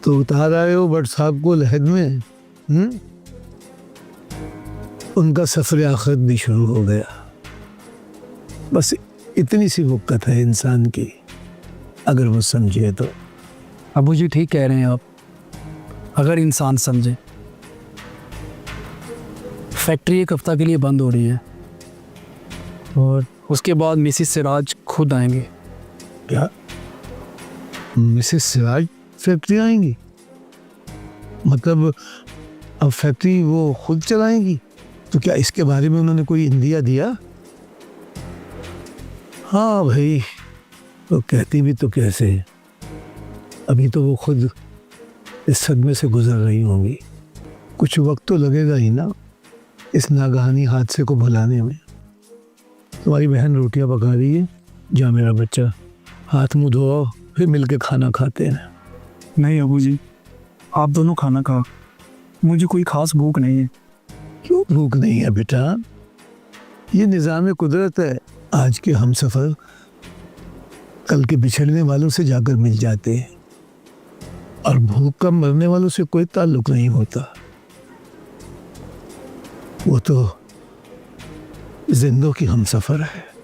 तो उतार आए हो बट साहब को लहद में। उनका सफर आखिरत भी शुरू हो गया। बस इतनी सी वक़्त है इंसान की, अगर वो समझे तो। अबू जी ठीक कह रहे हैं आप, अगर इंसान समझे। फैक्ट्री एक हफ्ता के लिए बंद हो रही है और उसके बाद मिसिस सिराज खुद आएंगे। क्या मिसेस सिराज फैक्ट्री आएंगी? मतलब अब फैक्ट्री वो खुद चलाएंगी? तो क्या इसके बारे में उन्होंने कोई इंदिया दिया? हाँ भाई, तो कहती भी तो कैसे, अभी तो वो खुद इस सदमे से गुजर रही होंगी। कुछ वक्त तो लगेगा ही ना इस नागहानी हादसे को भुलाने में। तुम्हारी बहन रोटियां पका रही है, जा मेरा बच्चा हाथ मुंह धो, फिर मिलके खाना खाते हैं। नहीं अबू जी, आप दोनों खाना खा, मुझे कोई खास भूख नहीं है। क्यों भूख नहीं है बेटा? ये निज़ाम कुदरत है। आज के हम सफ़र कल के बिछड़ने वालों से जाकर मिल जाते हैं, और भूख का मरने वालों से कोई ताल्लुक नहीं होता। वो तो जिंदों की हम सफ़र है।